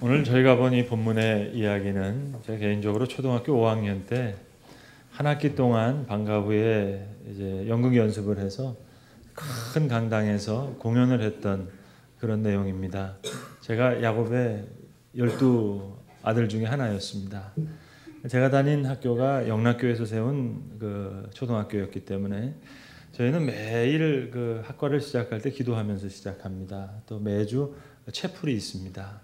오늘 저희가 본 이 본문의 이야기는 제가 개인적으로 초등학교 5학년 때 한 학기 동안 방과 후에 이제 연극 연습을 해서 큰 강당에서 공연을 했던 그런 내용입니다. 제가 야곱의 12 아들 중에 하나였습니다. 제가 다닌 학교가 영락교에서 세운 그 초등학교였기 때문에 저희는 매일 그 학과를 시작할 때 기도하면서 시작합니다. 또 매주 채플이 있습니다.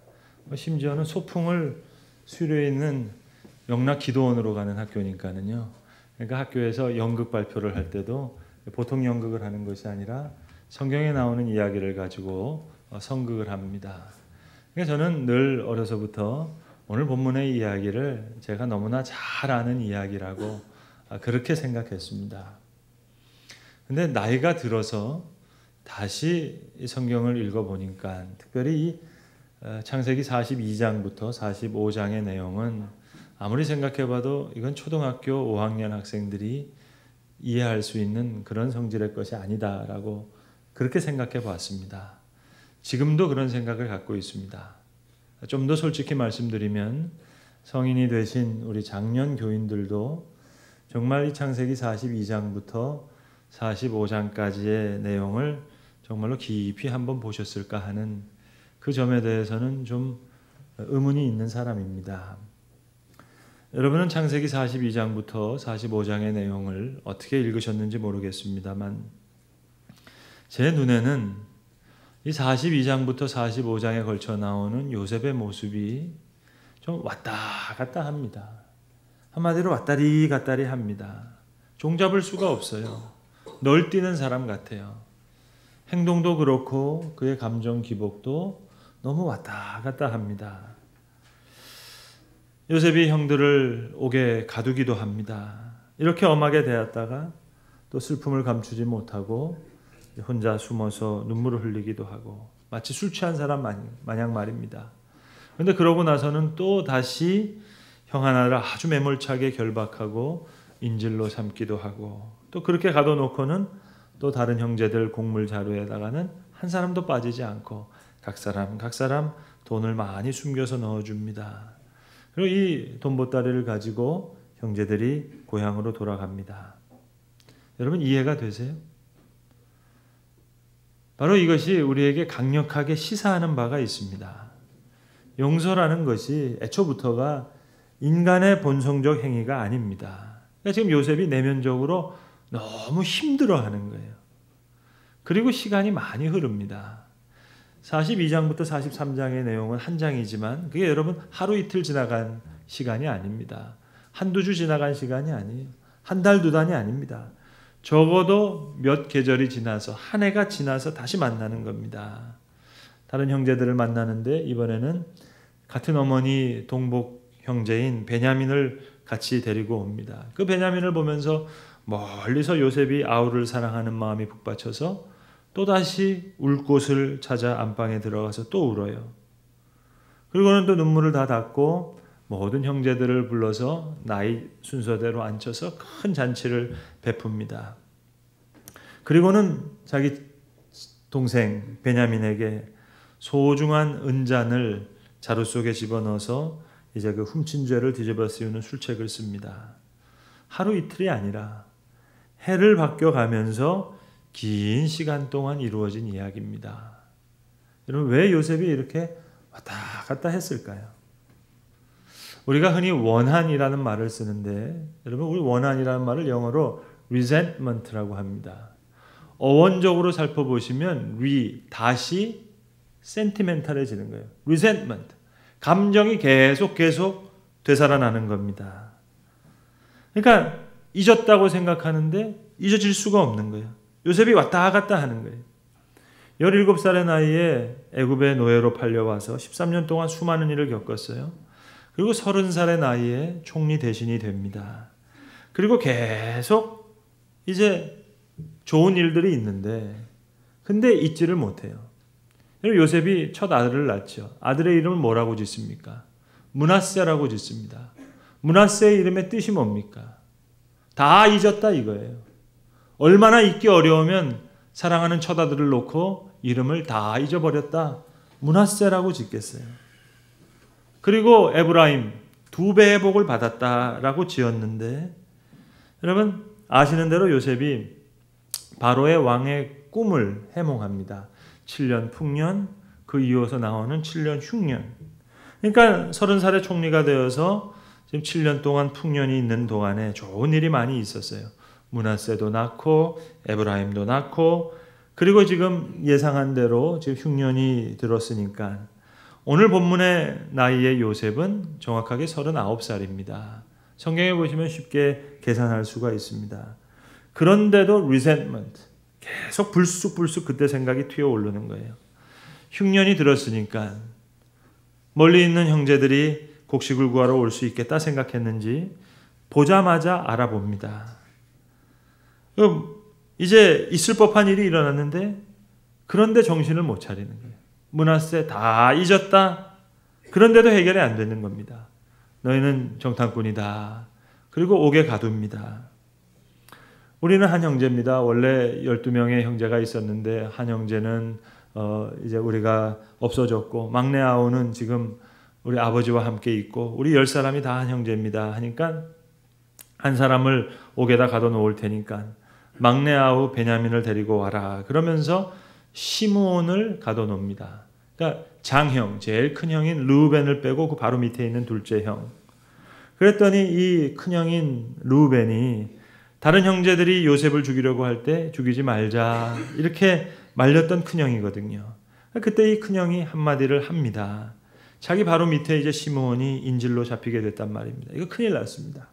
심지어는 소풍을 수료해 있는 영락 기도원으로 가는 학교니까는요. 그러니까 학교에서 연극 발표를 할 때도 보통 연극을 하는 것이 아니라 성경에 나오는 이야기를 가지고 성극을 합니다. 그러니까 저는 늘 어려서부터 오늘 본문의 이야기를 제가 너무나 잘 아는 이야기라고 그렇게 생각했습니다. 근데 나이가 들어서 다시 성경을 읽어보니까 특별히 이 창세기 42장부터 45장의 내용은 아무리 생각해봐도 이건 초등학교 5학년 학생들이 이해할 수 있는 그런 성질의 것이 아니다라고 그렇게 생각해 봤습니다. 지금도 그런 생각을 갖고 있습니다. 좀 더 솔직히 말씀드리면 성인이 되신 우리 장년 교인들도 정말 이 창세기 42장부터 45장까지의 내용을 정말로 깊이 한번 보셨을까 하는 그 점에 대해서는 좀 의문이 있는 사람입니다. 여러분은 창세기 42장부터 45장의 내용을 어떻게 읽으셨는지 모르겠습니다만 제 눈에는 이 42장부터 45장에 걸쳐 나오는 요셉의 모습이 좀 왔다 갔다 합니다. 한마디로 왔다리 갔다리 합니다. 종잡을 수가 없어요. 널뛰는 사람 같아요. 행동도 그렇고 그의 감정 기복도 너무 왔다 갔다 합니다. 요셉이 형들을 옥에 가두기도 합니다. 이렇게 엄하게 대했다가 또 슬픔을 감추지 못하고 혼자 숨어서 눈물을 흘리기도 하고 마치 술 취한 사람 마냥 말입니다. 그런데 그러고 나서는 또 다시 형 하나를 아주 매몰차게 결박하고 인질로 삼기도 하고 또 그렇게 가둬놓고는 또 다른 형제들 곡물 자루에다가는 한 사람도 빠지지 않고 각 사람 돈을 많이 숨겨서 넣어줍니다. 그리고 이 돈보따리를 가지고 형제들이 고향으로 돌아갑니다. 여러분 이해가 되세요? 바로 이것이 우리에게 강력하게 시사하는 바가 있습니다. 용서라는 것이 애초부터가 인간의 본성적 행위가 아닙니다. 그러니까 지금 요셉이 내면적으로 너무 힘들어하는 거예요. 그리고 시간이 많이 흐릅니다. 42장부터 43장의 내용은 한 장이지만 그게 여러분 하루 이틀 지나간 시간이 아닙니다. 한두 주 지나간 시간이 아니에요. 한 달, 두 달이 아닙니다. 적어도 몇 계절이 지나서 한 해가 지나서 다시 만나는 겁니다. 다른 형제들을 만나는데 이번에는 같은 어머니 동복 형제인 베냐민을 같이 데리고 옵니다. 그 베냐민을 보면서 멀리서 요셉이 아우를 사랑하는 마음이 북받쳐서 또다시 울 곳을 찾아 안방에 들어가서 또 울어요. 그리고는 또 눈물을 다 닦고 모든 형제들을 불러서 나이 순서대로 앉혀서 큰 잔치를 베풉니다. 그리고는 자기 동생 베냐민에게 소중한 은잔을 자루 속에 집어넣어서 이제 그 훔친 죄를 뒤집어 씌우는 술책을 씁니다. 하루 이틀이 아니라 해를 바뀌어가면서 긴 시간 동안 이루어진 이야기입니다. 여러분 왜 요셉이 이렇게 왔다 갔다 했을까요? 우리가 흔히 원한이라는 말을 쓰는데 여러분 우리 원한이라는 말을 영어로 resentment라고 합니다. 어원적으로 살펴보시면 다시 sentimental해지는 거예요. resentment. 감정이 계속 되살아나는 겁니다. 그러니까 잊었다고 생각하는데 잊어질 수가 없는 거예요. 요셉이 왔다 갔다 하는 거예요. 17살의 나이에 애굽의 노예로 팔려와서 13년 동안 수많은 일을 겪었어요. 그리고 30살의 나이에 총리 대신이 됩니다. 그리고 계속 이제 좋은 일들이 있는데 근데 잊지를 못해요. 요셉이 첫 아들을 낳죠. 아들의 이름을 뭐라고 짓습니까? 므낫세라고 짓습니다. 므낫세의 이름의 뜻이 뭡니까? 다 잊었다 이거예요. 얼마나 잊기 어려우면 사랑하는 첫 아들을 놓고 이름을 다 잊어버렸다. 므낫세라고 짓겠어요. 그리고 에브라임 2배의 복을 받았다라고 지었는데, 여러분 아시는 대로 요셉이 바로의 왕의 꿈을 해몽합니다. 7년 풍년, 그 이어서 나오는 7년 흉년. 그러니까 30살의 총리가 되어서 지금 7년 동안 풍년이 있는 동안에 좋은 일이 많이 있었어요. 므낫세도 낳고 에브라임도 낳고, 그리고 지금 예상한 대로 지금 흉년이 들었으니까 오늘 본문의 나이의 요셉은 정확하게 39살입니다. 성경에 보시면 쉽게 계산할 수가 있습니다. 그런데도 resentment, 계속 불쑥불쑥 그때 생각이 튀어오르는 거예요. 흉년이 들었으니까 멀리 있는 형제들이 곡식을 구하러 올 수 있겠다 생각했는지 보자마자 알아봅니다. 이제 있을 법한 일이 일어났는데 그런데 정신을 못 차리는 거예요. 므낫세 다 잊었다. 그런데도 해결이 안 되는 겁니다. 너희는 정탐꾼이다. 그리고 옥에 가둡니다. 우리는 한 형제입니다. 원래 12명의 형제가 있었는데 한 형제는 이제 우리가 없어졌고, 막내 아우는 지금 우리 아버지와 함께 있고, 우리 10사람이 다 한 형제입니다 하니까 한 사람을 옥에다 가둬놓을 테니까 막내 아우 베냐민을 데리고 와라 그러면서 시므온을 가둬놓습니다. 그러니까 장형, 제일 큰 형인 르우벤을 빼고 그 바로 밑에 있는 둘째 형. 그랬더니 이 큰형인 르우벤이 다른 형제들이 요셉을 죽이려고 할 때 죽이지 말자 이렇게 말렸던 큰형이거든요. 그때 이 큰형이 한마디를 합니다. 자기 바로 밑에 이제 시므온이 인질로 잡히게 됐단 말입니다. 이거 큰일 났습니다.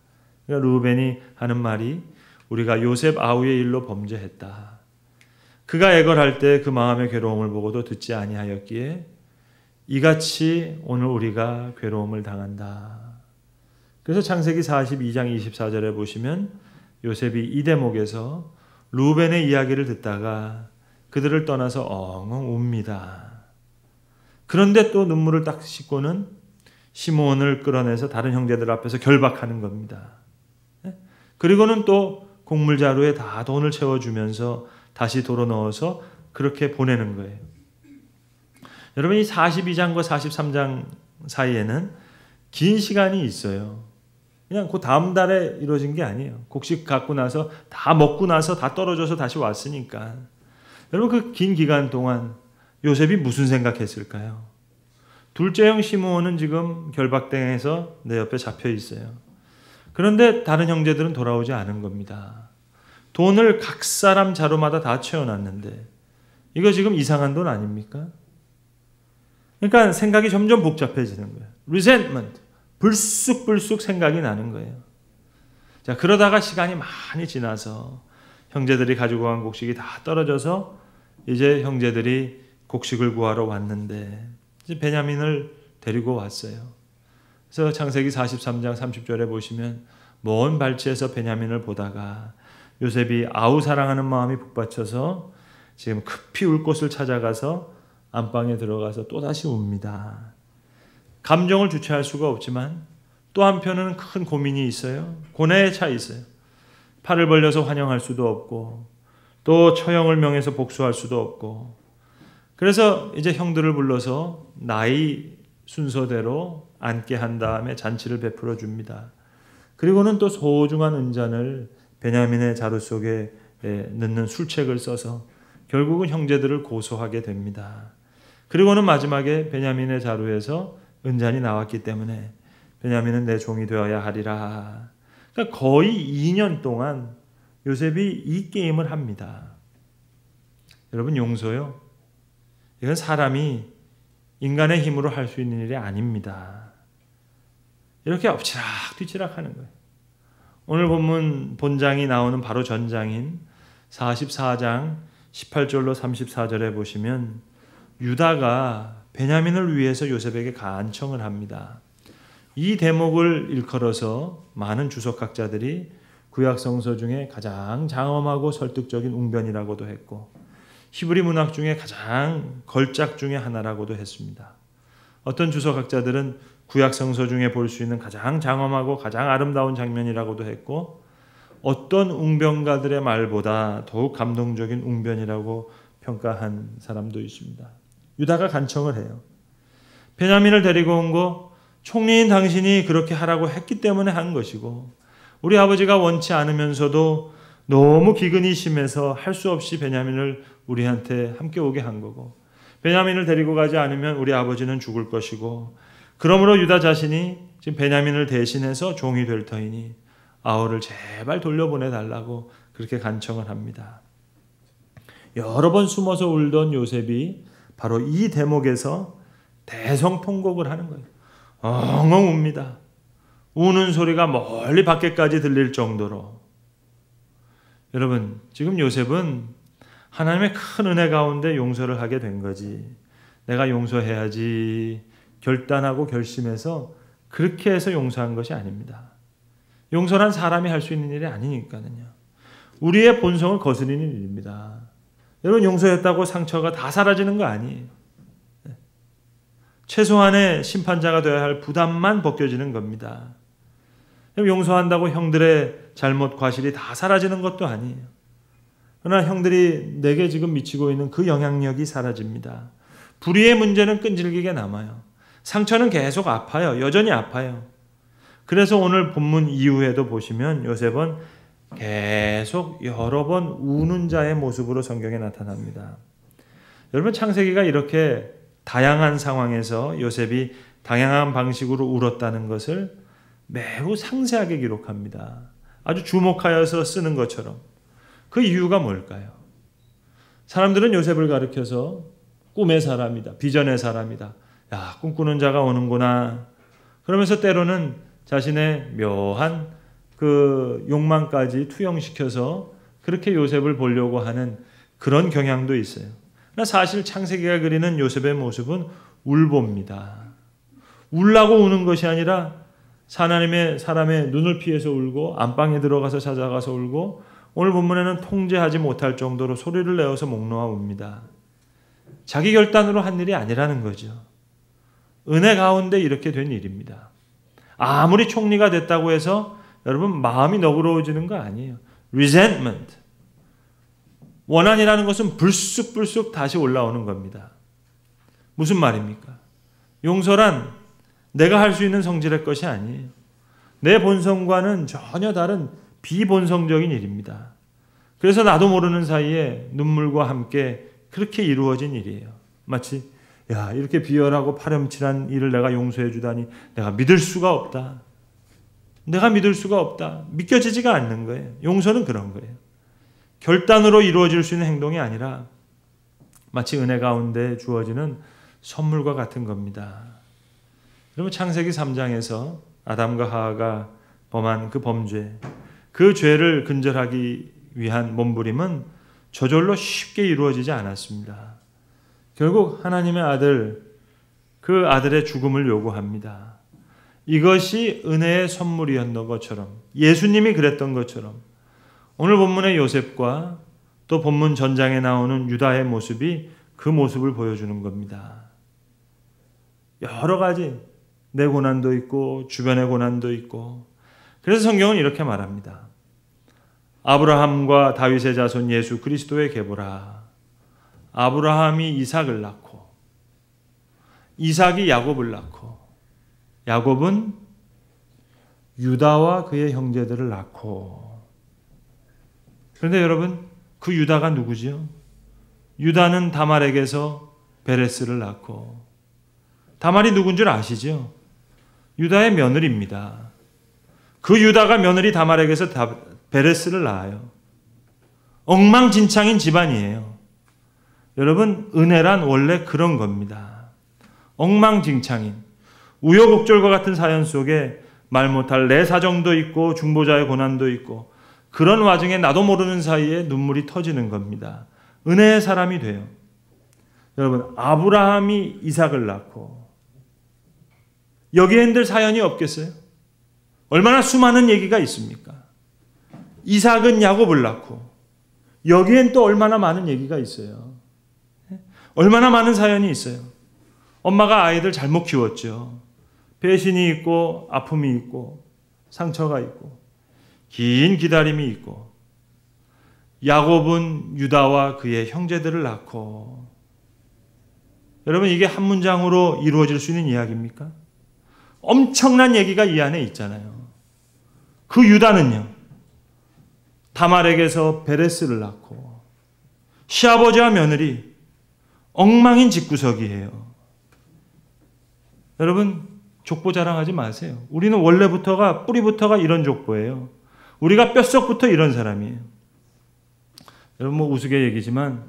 그러니까 르우벤이 하는 말이 우리가 요셉 아우의 일로 범죄했다. 그가 애걸할 때 그 마음의 괴로움을 보고도 듣지 아니하였기에 이같이 오늘 우리가 괴로움을 당한다. 그래서 창세기 42장 24절에 보시면 요셉이 이 대목에서 르우벤의 이야기를 듣다가 그들을 떠나서 엉엉 웁니다. 그런데 또 눈물을 딱 씻고는 시므온을 끌어내서 다른 형제들 앞에서 결박하는 겁니다. 그리고는 또 곡물자루에 다 돈을 채워주면서 다시 도로 넣어서 그렇게 보내는 거예요. 여러분 이 42장과 43장 사이에는 긴 시간이 있어요. 그냥 그 다음 달에 이루어진 게 아니에요. 곡식 갖고 나서 다 먹고 나서 다 떨어져서 다시 왔으니까. 여러분 그 긴 기간 동안 요셉이 무슨 생각했을까요? 둘째 형 시므온은 지금 결박당해서 내 옆에 잡혀 있어요. 그런데 다른 형제들은 돌아오지 않은 겁니다. 돈을 각 사람 자루마다 다 채워놨는데 이거 지금 이상한 돈 아닙니까? 그러니까 생각이 점점 복잡해지는 거예요. resentment, 불쑥불쑥 생각이 나는 거예요. 자, 그러다가 시간이 많이 지나서 형제들이 가지고 간 곡식이 다 떨어져서 이제 형제들이 곡식을 구하러 왔는데 이제 베냐민을 데리고 왔어요. 그래서 창세기 43장 30절에 보시면 먼 발치에서 베냐민을 보다가 요셉이 아우 사랑하는 마음이 북받쳐서 지금 급히 울 곳을 찾아가서 안방에 들어가서 또다시 웁니다. 감정을 주체할 수가 없지만 또 한편은 큰 고민이 있어요. 고뇌에 차 있어요. 팔을 벌려서 환영할 수도 없고 또 처형을 명해서 복수할 수도 없고, 그래서 이제 형들을 불러서 나이 순서대로 앉게 한 다음에 잔치를 베풀어 줍니다. 그리고는 또 소중한 은잔을 베냐민의 자루 속에 넣는 술책을 써서 결국은 형제들을 고소하게 됩니다. 그리고는 마지막에 베냐민의 자루에서 은잔이 나왔기 때문에 베냐민은 내 종이 되어야 하리라. 그러니까 거의 2년 동안 요셉이 이 게임을 합니다. 여러분 용서요? 이건 사람이 인간의 힘으로 할 수 있는 일이 아닙니다. 이렇게 엎치락 뒤치락 하는 거예요. 오늘 본문 본장이 나오는 바로 전장인 44장 18절로 34절에 보시면 유다가 베냐민을 위해서 요셉에게 간청을 합니다. 이 대목을 일컬어서 많은 주석학자들이 구약성서 중에 가장 장엄하고 설득적인 웅변이라고도 했고 히브리 문학 중에 가장 걸작 중에 하나라고도 했습니다. 어떤 주석학자들은 구약성서 중에 볼 수 있는 가장 장엄하고 가장 아름다운 장면이라고도 했고 어떤 웅변가들의 말보다 더욱 감동적인 웅변이라고 평가한 사람도 있습니다. 유다가 간청을 해요. 베냐민을 데리고 온 거 총리인 당신이 그렇게 하라고 했기 때문에 한 것이고 우리 아버지가 원치 않으면서도 너무 기근이 심해서 할 수 없이 베냐민을 우리한테 함께 오게 한 거고 베냐민을 데리고 가지 않으면 우리 아버지는 죽을 것이고 그러므로 유다 자신이 지금 베냐민을 대신해서 종이 될 터이니 아우를 제발 돌려보내달라고 그렇게 간청을 합니다. 여러 번 숨어서 울던 요셉이 바로 이 대목에서 대성통곡을 하는 거예요. 엉엉 웁니다. 우는 소리가 멀리 밖에까지 들릴 정도로. 여러분, 지금 요셉은 하나님의 큰 은혜 가운데 용서를 하게 된 거지. 내가 용서해야지 결단하고 결심해서 그렇게 해서 용서한 것이 아닙니다. 용서란 사람이 할 수 있는 일이 아니니까요. 우리의 본성을 거스르는 일입니다. 여러분, 용서했다고 상처가 다 사라지는 거 아니에요. 최소한의 심판자가 되어야 할 부담만 벗겨지는 겁니다. 용서한다고 형들의 잘못 과실이 다 사라지는 것도 아니에요. 그러나 형들이 내게 지금 미치고 있는 그 영향력이 사라집니다. 불의의 문제는 끈질기게 남아요. 상처는 계속 아파요. 여전히 아파요. 그래서 오늘 본문 이후에도 보시면 요셉은 계속 여러 번 우는 자의 모습으로 성경에 나타납니다. 여러분, 창세기가 이렇게 다양한 상황에서 요셉이 다양한 방식으로 울었다는 것을 매우 상세하게 기록합니다. 아주 주목하여서 쓰는 것처럼. 그 이유가 뭘까요? 사람들은 요셉을 가리켜서 꿈의 사람이다, 비전의 사람이다. 야, 꿈꾸는 자가 오는구나. 그러면서 때로는 자신의 묘한 그 욕망까지 투영시켜서 그렇게 요셉을 보려고 하는 그런 경향도 있어요. 그러나 사실 창세기가 그리는 요셉의 모습은 울보입니다. 울라고 우는 것이 아니라 하나님의 사람의 눈을 피해서 울고 안방에 들어가서 찾아가서 울고 오늘 본문에는 통제하지 못할 정도로 소리를 내어서 목 놓아 웁니다. 자기 결단으로 한 일이 아니라는 거죠. 은혜 가운데 이렇게 된 일입니다. 아무리 총리가 됐다고 해서 여러분 마음이 너그러워지는 거 아니에요. resentment. 원한이라는 것은 불쑥불쑥 다시 올라오는 겁니다. 무슨 말입니까? 용서란 내가 할 수 있는 성질의 것이 아니에요. 내 본성과는 전혀 다른 비본성적인 일입니다. 그래서 나도 모르는 사이에 눈물과 함께 그렇게 이루어진 일이에요. 마치 야, 이렇게 비열하고 파렴치한 일을 내가 용서해 주다니 내가 믿을 수가 없다. 내가 믿을 수가 없다. 믿겨지지가 않는 거예요. 용서는 그런 거예요. 결단으로 이루어질 수 있는 행동이 아니라 마치 은혜 가운데 주어지는 선물과 같은 겁니다. 여러분, 창세기 3장에서 아담과 하와가 범한 그 범죄, 그 죄를 근절하기 위한 몸부림은 저절로 쉽게 이루어지지 않았습니다. 결국 하나님의 아들, 그 아들의 죽음을 요구합니다. 이것이 은혜의 선물이었던 것처럼, 예수님이 그랬던 것처럼 오늘 본문의 요셉과 또 본문 전장에 나오는 유다의 모습이 그 모습을 보여주는 겁니다. 여러 가지 내 고난도 있고 주변의 고난도 있고, 그래서 성경은 이렇게 말합니다. 아브라함과 다윗의 자손 예수 그리스도의 계보라. 아브라함이 이삭을 낳고 이삭이 야곱을 낳고 야곱은 유다와 그의 형제들을 낳고. 그런데 여러분, 그 유다가 누구지요? 유다는 다말에게서 베레스를 낳고, 다말이 누군 줄 아시죠? 유다의 며느리입니다. 그 유다가 며느리 다말에게서 베레스를 낳아요. 엉망진창인 집안이에요. 여러분, 은혜란 원래 그런 겁니다. 엉망진창인, 우여곡절과 같은 사연 속에 말 못할 내 사정도 있고 중보자의 고난도 있고, 그런 와중에 나도 모르는 사이에 눈물이 터지는 겁니다. 은혜의 사람이 돼요. 여러분, 아브라함이 이삭을 낳고, 여기엔들 사연이 없겠어요? 얼마나 수많은 얘기가 있습니까? 이삭은 야곱을 낳고, 여기엔 또 얼마나 많은 얘기가 있어요. 얼마나 많은 사연이 있어요. 엄마가 아이들 잘못 키웠죠. 배신이 있고 아픔이 있고 상처가 있고 긴 기다림이 있고, 야곱은 유다와 그의 형제들을 낳고. 여러분, 이게 한 문장으로 이루어질 수 있는 이야기입니까? 엄청난 얘기가 이 안에 있잖아요. 그 유다는요, 다말에게서 베레스를 낳고 시아버지와 며느리 엉망인 집구석이에요. 여러분, 족보 자랑하지 마세요. 우리는 원래부터가, 뿌리부터가 이런 족보예요. 우리가 뼛속부터 이런 사람이에요. 여러분, 뭐 우스개 얘기지만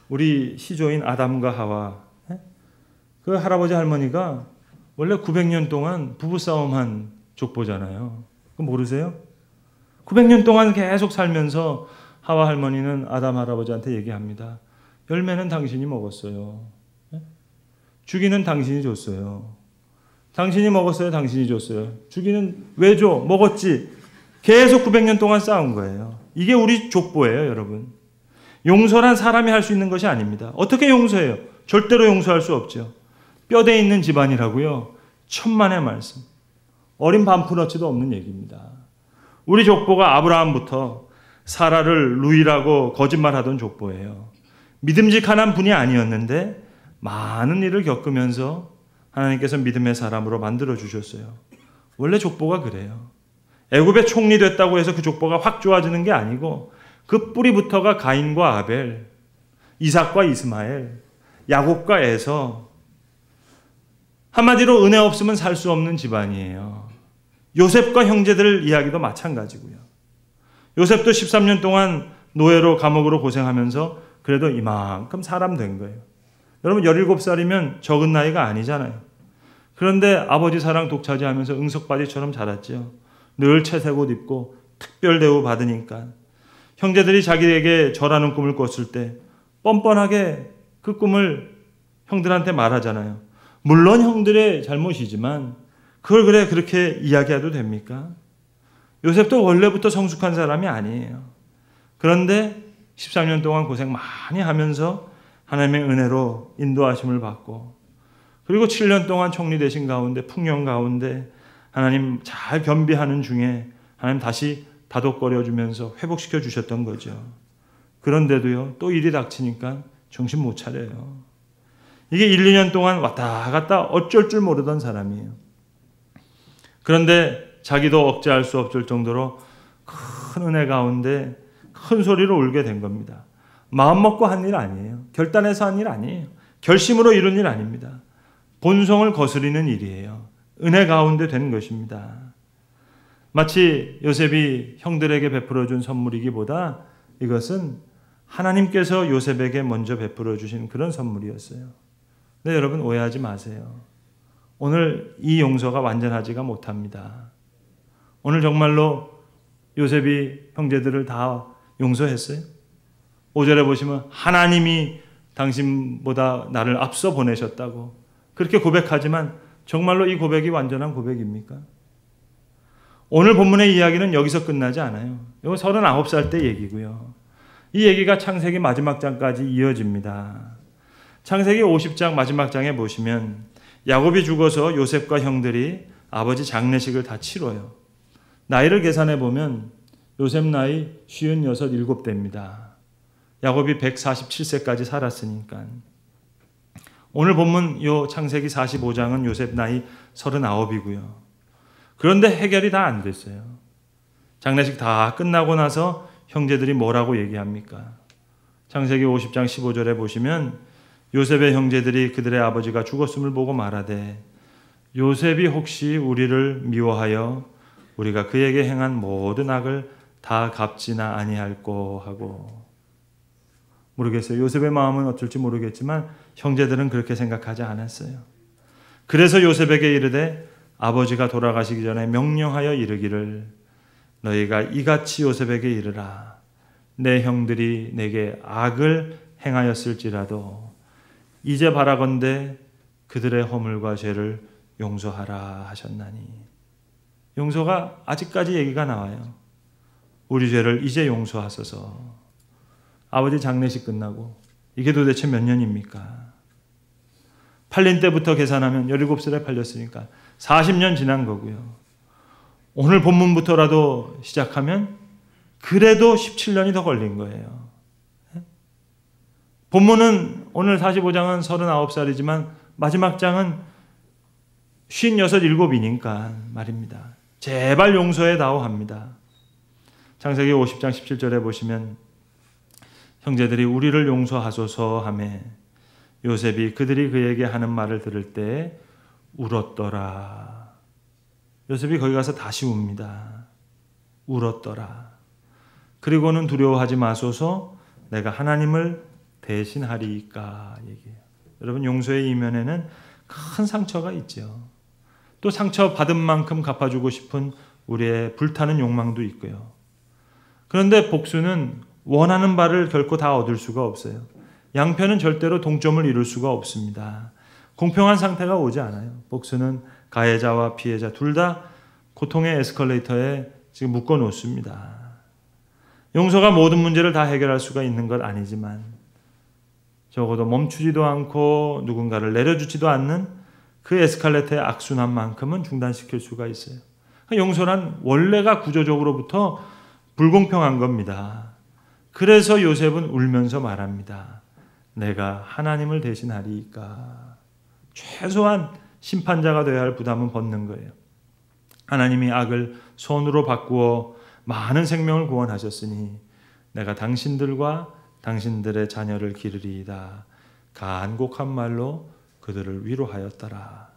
우리 시조인 아담과 하와, 그 할아버지 할머니가 원래 900년 동안 부부싸움한 족보잖아요. 그거 모르세요? 900년 동안 계속 살면서 하와 할머니는 아담 할아버지한테 얘기합니다. 열매는 당신이 먹었어요. 주기는 당신이 줬어요. 당신이 먹었어요. 당신이 줬어요. 주기는 왜 줘? 먹었지. 계속 900년 동안 싸운 거예요. 이게 우리 족보예요, 여러분. 용서란 사람이 할 수 있는 것이 아닙니다. 어떻게 용서해요? 절대로 용서할 수 없죠. 뼈대 있는 집안이라고요. 천만의 말씀. 어린 반푼어치도 없는 얘기입니다. 우리 족보가 아브라함부터 사라를 루이라고 거짓말하던 족보예요. 믿음직한 분이 아니었는데 많은 일을 겪으면서 하나님께서 믿음의 사람으로 만들어 주셨어요. 원래 족보가 그래요. 애굽의 총리 됐다고 해서 그 족보가 확 좋아지는 게 아니고 그 뿌리부터가 가인과 아벨, 이삭과 이스마엘, 야곱과 에서, 한마디로 은혜 없으면 살 수 없는 집안이에요. 요셉과 형제들 이야기도 마찬가지고요. 요셉도 13년 동안 노예로 감옥으로 고생하면서 그래도 이만큼 사람 된 거예요. 여러분, 17살이면 적은 나이가 아니잖아요. 그런데 아버지 사랑 독차지하면서 응석바지처럼 자랐죠. 늘 채색 옷 입고 특별 대우 받으니까 형제들이 자기에게 절하는 꿈을 꿨을 때 뻔뻔하게 그 꿈을 형들한테 말하잖아요. 물론 형들의 잘못이지만 그걸 그렇게 이야기해도 됩니까? 요셉도 원래부터 성숙한 사람이 아니에요. 그런데 13년 동안 고생 많이 하면서 하나님의 은혜로 인도하심을 받고, 그리고 7년 동안 총리 되신 가운데, 풍년 가운데 하나님 잘 겸비하는 중에 하나님 다시 다독거려 주면서 회복시켜 주셨던 거죠. 그런데도요, 또 일이 닥치니까 정신 못 차려요. 이게 1, 2년 동안 왔다 갔다 어쩔 줄 모르던 사람이에요. 그런데 자기도 억제할 수 없을 정도로 큰 은혜 가운데 큰 소리로 울게 된 겁니다. 마음 먹고 한 일 아니에요. 결단해서 한 일 아니에요. 결심으로 이룬 일 아닙니다. 본성을 거스리는 일이에요. 은혜 가운데 된 것입니다. 마치 요셉이 형들에게 베풀어 준 선물이기보다 이것은 하나님께서 요셉에게 먼저 베풀어 주신 그런 선물이었어요. 네, 여러분 오해하지 마세요. 오늘 이 용서가 완전하지가 못합니다. 오늘 정말로 요셉이 형제들을 다 용서했어요? 5절에 보시면 하나님이 당신보다 나를 앞서 보내셨다고 그렇게 고백하지만 정말로 이 고백이 완전한 고백입니까? 오늘 본문의 이야기는 여기서 끝나지 않아요. 이거 39살 때 얘기고요. 이 얘기가 창세기 마지막 장까지 이어집니다. 창세기 50장 마지막 장에 보시면 야곱이 죽어서 요셉과 형들이 아버지 장례식을 다 치러요. 나이를 계산해 보면 요셉 나이 56, 7대입니다. 야곱이 147세까지 살았으니까. 오늘 본문 요 창세기 45장은 요셉 나이 39이고요. 그런데 해결이 다 안 됐어요. 장례식 다 끝나고 나서 형제들이 뭐라고 얘기합니까? 창세기 50장 15절에 보시면 요셉의 형제들이 그들의 아버지가 죽었음을 보고 말하되 요셉이 혹시 우리를 미워하여 우리가 그에게 행한 모든 악을 다 갚지나 아니할꼬 하고. 모르겠어요. 요셉의 마음은 어쩔지 모르겠지만 형제들은 그렇게 생각하지 않았어요. 그래서 요셉에게 이르되 아버지가 돌아가시기 전에 명령하여 이르기를 너희가 이같이 요셉에게 이르라. 내 형들이 내게 악을 행하였을지라도 이제 바라건대 그들의 허물과 죄를 용서하라 하셨나니. 용서가 아직까지 얘기가 나와요. 우리 죄를 이제 용서하소서. 아버지 장례식 끝나고 이게 도대체 몇 년입니까? 팔린 때부터 계산하면 17살에 팔렸으니까 40년 지난 거고요. 오늘 본문부터라도 시작하면 그래도 17년이 더 걸린 거예요. 본문은 오늘 45장은 39살이지만 마지막 장은 56, 7이니까 말입니다. 제발 용서해다오 합니다. 창세기 50장 17절에 보시면 형제들이 우리를 용서하소서 하매 요셉이 그들이 그에게 하는 말을 들을 때 울었더라. 요셉이 거기 가서 다시 웁니다. 울었더라. 그리고는 두려워하지 마소서 내가 하나님을 대신하리이까 얘기해요. 여러분 용서의 이면에는 큰 상처가 있죠. 또 상처 받은 만큼 갚아주고 싶은 우리의 불타는 욕망도 있고요. 그런데 복수는 원하는 바를 결코 다 얻을 수가 없어요. 양편은 절대로 동점을 이룰 수가 없습니다. 공평한 상태가 오지 않아요. 복수는 가해자와 피해자 둘 다 고통의 에스컬레이터에 지금 묶어 놓습니다. 용서가 모든 문제를 다 해결할 수가 있는 것 아니지만 적어도 멈추지도 않고 누군가를 내려주지도 않는 그 에스컬레이터의 악순환만큼은 중단시킬 수가 있어요. 용서란 원래가 구조적으로부터 불공평한 겁니다. 그래서 요셉은 울면서 말합니다. 내가 하나님을 대신하리이까. 최소한 심판자가 되어야 할 부담은 벗는 거예요. 하나님이 악을 선으로 바꾸어 많은 생명을 구원하셨으니 내가 당신들과 당신들의 자녀를 기르리이다. 간곡한 말로 그들을 위로하였더라.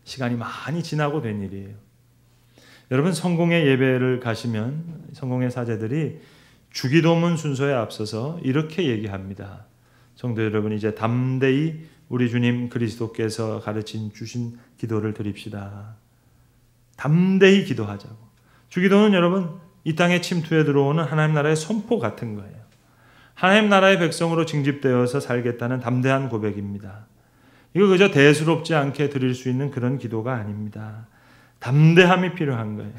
시간이 많이 지나고 된 일이에요. 여러분 성공의 예배를 가시면 성공의 사제들이 주기도문 순서에 앞서서 이렇게 얘기합니다. 성도 여러분 이제 담대히 우리 주님 그리스도께서 가르친 주신 기도를 드립시다. 담대히 기도하자고. 주기도는 여러분 이 땅에 침투해 들어오는 하나님 나라의 선포 같은 거예요. 하나님 나라의 백성으로 징집되어서 살겠다는 담대한 고백입니다. 이거 그저 대수롭지 않게 드릴 수 있는 그런 기도가 아닙니다. 담대함이 필요한 거예요.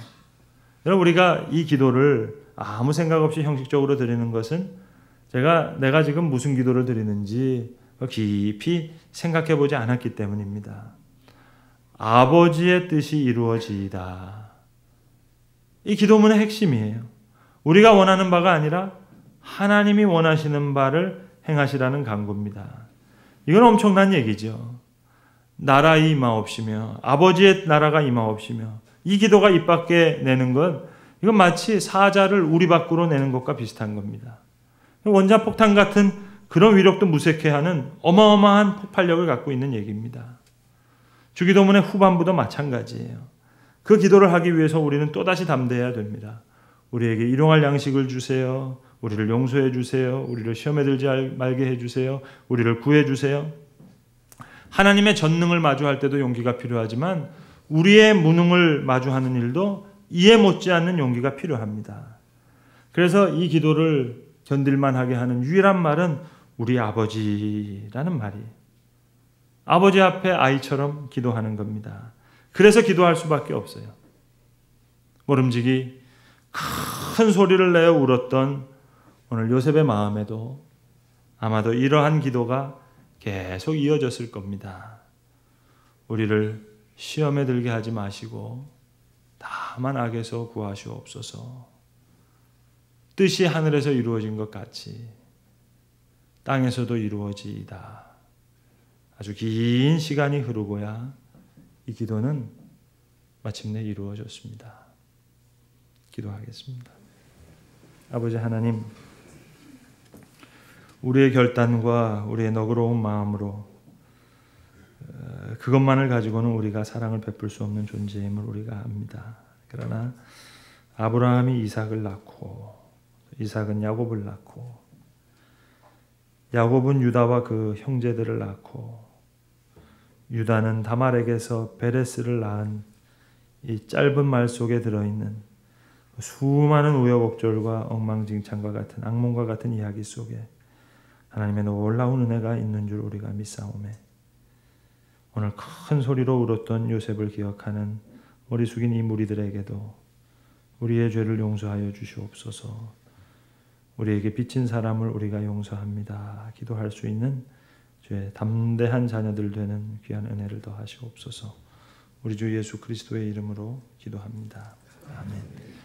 여러분 우리가 이 기도를 아무 생각 없이 형식적으로 드리는 것은 내가 지금 무슨 기도를 드리는지 깊이 생각해 보지 않았기 때문입니다. 아버지의 뜻이 이루어지이다. 이 기도문의 핵심이에요. 우리가 원하는 바가 아니라 하나님이 원하시는 바를 행하시라는 간구입니다. 이건 엄청난 얘기죠. 나라 임하옵시며 아버지의 나라가 임하옵시며 이 기도가 입 밖에 내는 건 이건 마치 사자를 우리 밖으로 내는 것과 비슷한 겁니다. 원자폭탄 같은 그런 위력도 무색해 하는 어마어마한 폭발력을 갖고 있는 얘기입니다. 주기도문의 후반부도 마찬가지예요. 그 기도를 하기 위해서 우리는 또다시 담대해야 됩니다. 우리에게 일용할 양식을 주세요. 우리를 용서해 주세요. 우리를 시험에 들지 말게 해주세요. 우리를 구해 주세요. 하나님의 전능을 마주할 때도 용기가 필요하지만 우리의 무능을 마주하는 일도 이해 못지않는 용기가 필요합니다. 그래서 이 기도를 견딜만 하게 하는 유일한 말은 우리 아버지라는 말이에요. 아버지 앞에 아이처럼 기도하는 겁니다. 그래서 기도할 수밖에 없어요. 모름지기 큰 소리를 내어 울었던 오늘 요셉의 마음에도 아마도 이러한 기도가 계속 이어졌을 겁니다. 우리를 시험에 들게 하지 마시고 다만 악에서 구하시옵소서. 뜻이 하늘에서 이루어진 것 같이 땅에서도 이루어지이다. 아주 긴 시간이 흐르고야 이 기도는 마침내 이루어졌습니다. 기도하겠습니다. 아버지 하나님, 우리의 결단과 우리의 너그러운 마음으로 그것만을 가지고는 우리가 사랑을 베풀 수 없는 존재임을 우리가 압니다. 그러나 아브라함이 이삭을 낳고 이삭은 야곱을 낳고 야곱은 유다와 그 형제들을 낳고 유다는 다말에게서 베레스를 낳은 이 짧은 말 속에 들어있는 수많은 우여곡절과 엉망진창과 같은 악몽과 같은 이야기 속에 하나님의 놀라운 은혜가 있는 줄 우리가 믿사오매 오늘 큰 소리로 울었던 요셉을 기억하는 머리 숙인 이 무리들에게도 우리의 죄를 용서하여 주시옵소서. 우리에게 빚진 사람을 우리가 용서합니다. 기도할 수 있는 주의 담대한 자녀들 되는 귀한 은혜를 더하시옵소서. 우리 주 예수 그리스도의 이름으로 기도합니다. 아멘.